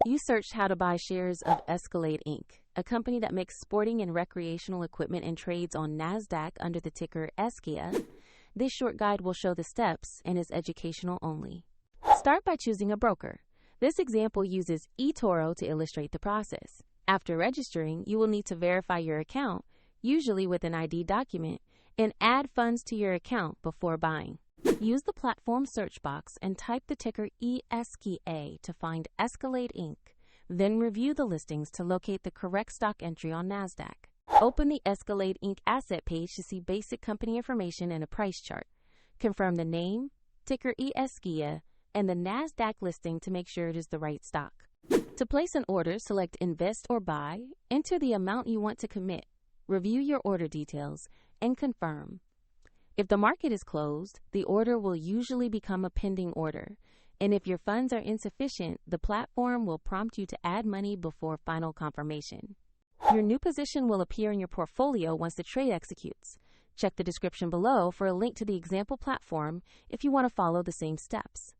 You searched how to buy shares of Escalade Inc., a company that makes sporting and recreational equipment and trades on NASDAQ under the ticker ESCA. This short guide will show the steps and is educational only. Start by choosing a broker. This example uses eToro to illustrate the process. After registering, you will need to verify your account, usually with an ID document, and add funds to your account before buying. Use the platform search box and type the ticker ESCA to find Escalade Inc. Then review the listings to locate the correct stock entry on NASDAQ. Open the Escalade Inc. asset page to see basic company information and a price chart. Confirm the name, ticker ESCA, and the NASDAQ listing to make sure it is the right stock. To place an order, select Invest or Buy, enter the amount you want to commit, review your order details, and confirm. If the market is closed, the order will usually become a pending order, and if your funds are insufficient, the platform will prompt you to add money before final confirmation. Your new position will appear in your portfolio once the trade executes. Check the description below for a link to the example platform if you want to follow the same steps.